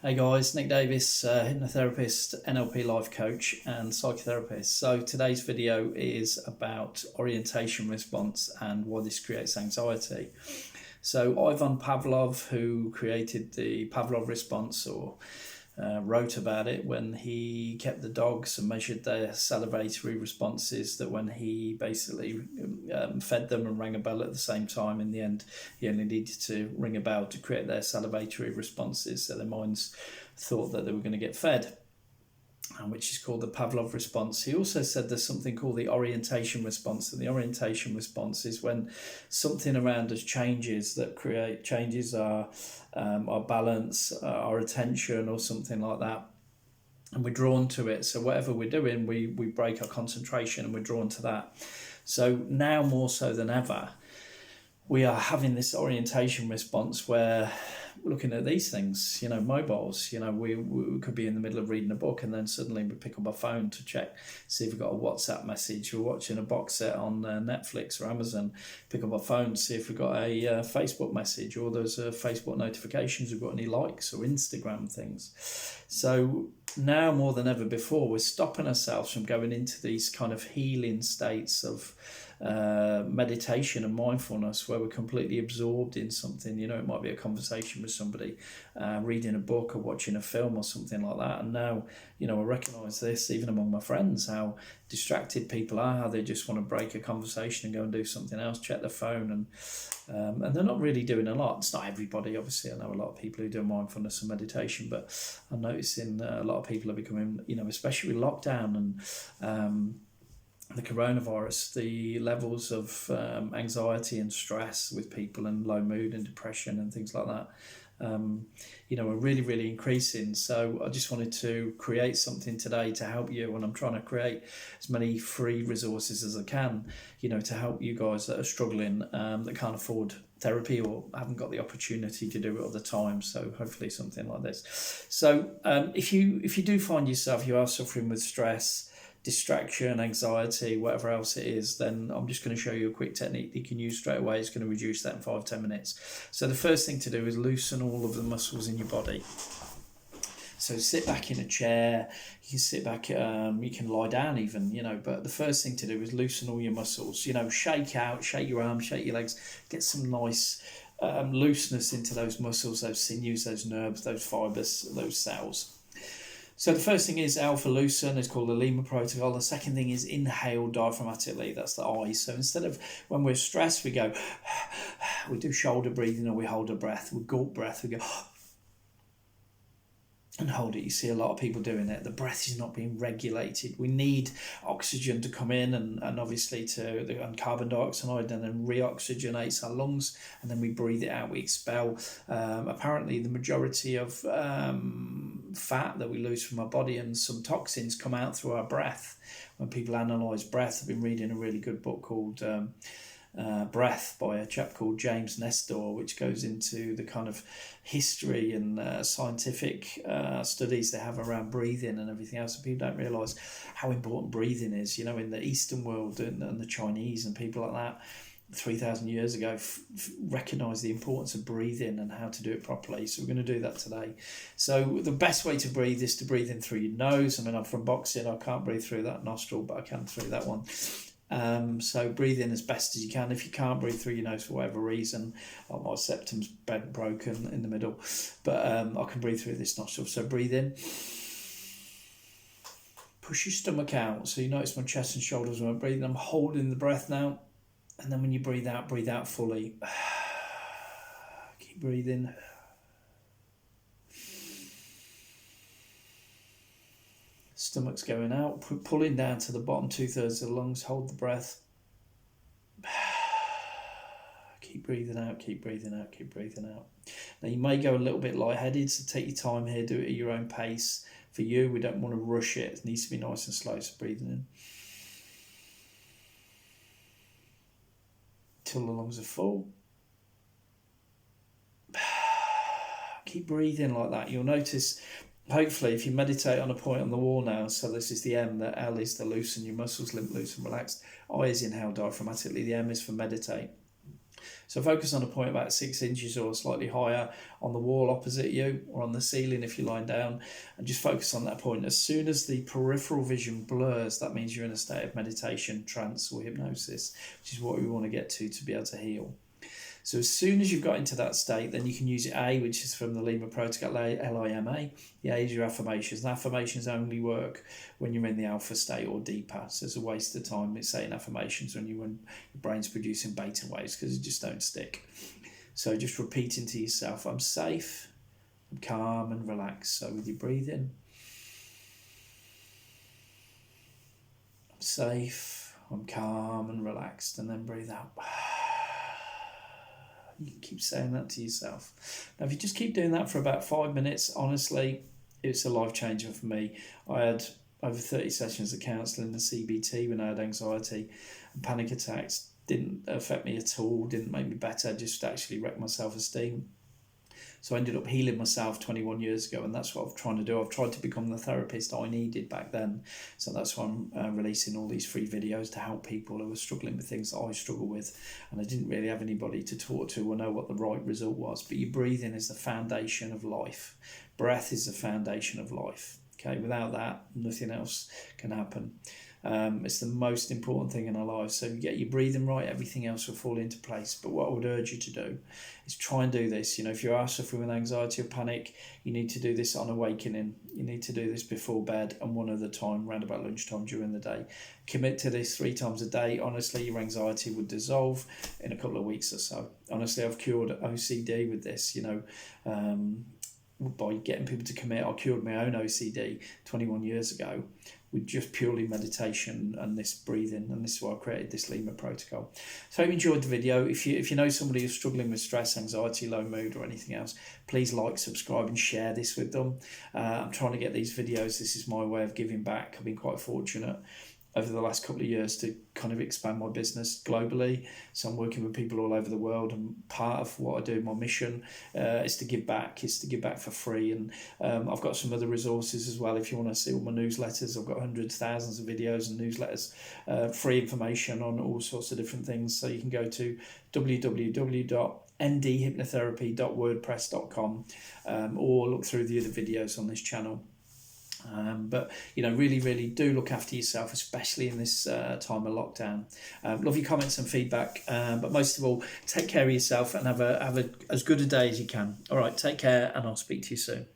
Hey guys, Nick Davies, hypnotherapist, NLP life coach and psychotherapist. So today's video is about orientation response and why this creates anxiety. So Ivan Pavlov, who created the Pavlov response or wrote about it when he kept the dogs and measured their salivatory responses, that when he basically fed them and rang a bell at the same time, in the end he only needed to ring a bell to create their salivatory responses, so their minds thought that they were going to get fed, which is called the Pavlov response. He also said there's something called the orientation response, and the orientation response is when something around us changes that changes our balance, our attention, or something like that, and we're drawn to it. So whatever we're doing, we break our concentration and we're drawn to that. So now more so than ever, we are having this orientation response where we're looking at these things, mobiles. We could be in the middle of reading a book and then suddenly we pick up our phone to check, see if we've got a WhatsApp message. We're watching a box set on Netflix or Amazon, pick up our phone to see if we've got a Facebook message, or there's Facebook notifications, we've got any likes, or Instagram things. So now more than ever before, we're stopping ourselves from going into these kind of healing states of meditation and mindfulness, where we're completely absorbed in something. It might be a conversation with somebody, reading a book or watching a film or something like that. And now, I recognise this even among my friends, how distracted people are, how they just want to break a conversation and go and do something else, check their phone, and they're not really doing a lot. It's not everybody, obviously. I know a lot of people who do mindfulness and meditation, but I'm noticing a lot of people are becoming, especially with lockdown and the coronavirus, the levels of anxiety and stress with people, and low mood and depression and things like that, are really, really increasing. So I just wanted to create something today to help you, and I'm trying to create as many free resources as I can, to help you guys that are struggling, that can't afford therapy or haven't got the opportunity to do it all the time. So hopefully something like this. So if you do find yourself, you are suffering with stress, distraction, anxiety, whatever else it is, then I'm just going to show you a quick technique that you can use straight away. It's going to reduce that in 5-10 minutes. So the first thing to do is loosen all of the muscles in your body. So sit back in a chair, you can sit back, you can lie down even, but the first thing to do is loosen all your muscles. Shake out, shake your arms, shake your legs, get some nice looseness into those muscles, those sinews, those nerves, those fibres, those cells. So the first thing is alpha loosen. It's called the Lima protocol. The second thing is inhale diaphragmatically. That's the I. So instead of when we're stressed, we go, we do shoulder breathing, or we hold a breath. We gulp breath. We go and hold it. You see a lot of people doing it. The breath is not being regulated. We need oxygen to come in and obviously and carbon dioxide, and then reoxygenates our lungs, and then we breathe it out, we expel. Apparently the majority of fat that we lose from our body and some toxins come out through our breath. When people analyse breath, I've been reading a really good book called Breath by a chap called James Nestor, which goes into the kind of history and scientific studies they have around breathing and everything else. And people don't realise how important breathing is. In the Eastern world and the Chinese and people like that, 3,000 years ago, recognise the importance of breathing and how to do it properly. So we're going to do that today. So the best way to breathe is to breathe in through your nose. I'm from boxing, I can't breathe through that nostril, but I can through that one. So breathe in as best as you can. If you can't breathe through your nose for whatever reason, like my septum's broken in the middle, but I can breathe through this nostril. So breathe in, push your stomach out. So you notice my chest and shoulders when I'm breathing. I'm holding the breath now, and then when you breathe out fully. Keep breathing. Stomach's going out, pulling down to the bottom 2/3 of the lungs. Hold the breath. Keep breathing out, keep breathing out, keep breathing out. Now you may go a little bit lightheaded, so take your time here, do it at your own pace. For you, we don't want to rush it. It needs to be nice and slow, so breathing in. Till the lungs are full. Keep breathing like that. You'll notice, hopefully, if you meditate on a point on the wall now, so this is the M, the L is to loosen your muscles, limp, loose and relaxed. I is inhale diaphragmatically, the M is for meditate. So focus on a point about 6 inches or slightly higher on the wall opposite you, or on the ceiling if you're lying down, and just focus on that point. As soon as the peripheral vision blurs, that means you're in a state of meditation, trance or hypnosis, which is what we want to get to be able to heal. So as soon as you've got into that state, then you can use A, which is from the Lima Protocol, Lima. The A is your affirmations. And affirmations only work when you're in the alpha state or deeper. So it's a waste of time saying affirmations when your brain's producing beta waves, because it just don't stick. So just repeating to yourself, I'm safe, I'm calm and relaxed. So with your breathing, I'm safe, I'm calm and relaxed, and then breathe out. You can keep saying that to yourself. Now, if you just keep doing that for about 5 minutes, honestly, it's a life changer for me. I had over 30 sessions of counselling and CBT when I had anxiety and panic attacks. Didn't affect me at all, didn't make me better, just actually wrecked my self-esteem. So I ended up healing myself 21 years ago, and that's what I'm trying to do. I've tried to become the therapist I needed back then. So that's why I'm releasing all these free videos to help people who are struggling with things that I struggle with. And I didn't really have anybody to talk to or know what the right result was. But your breathing is the foundation of life. Breath is the foundation of life. Okay, without that, nothing else can happen. It's the most important thing in our lives. So if you get your breathing right, everything else will fall into place. But what I would urge you to do is try and do this. You know, if you are suffering with anxiety or panic, you need to do this on awakening. You need to do this before bed and one other time, around about lunchtime during the day. Commit to this 3 times a day. Honestly, your anxiety would dissolve in a couple of weeks or so. Honestly, I've cured OCD with this, by getting people to commit. I cured my own OCD 21 years ago with just purely meditation and this breathing, and this is why I created this Lima Protocol. So I hope you enjoyed the video. If you know somebody who's struggling with stress, anxiety, low mood or anything else, please like, subscribe and share this with them. I'm trying to get these videos. This is my way of giving back. I've been quite fortunate over the last couple of years to kind of expand my business globally. So I'm working with people all over the world, and part of what I do, my mission, is to give back, for free. And I've got some other resources as well. If you want to see all my newsletters, I've got hundreds, thousands of videos and newsletters, free information on all sorts of different things. So you can go to www.ndhypnotherapy.wordpress.com or look through the other videos on this channel. But really do look after yourself, especially in this time of lockdown. Love your comments and feedback, but most of all, take care of yourself and have as good a day as you can. All right, take care, and I'll speak to you soon.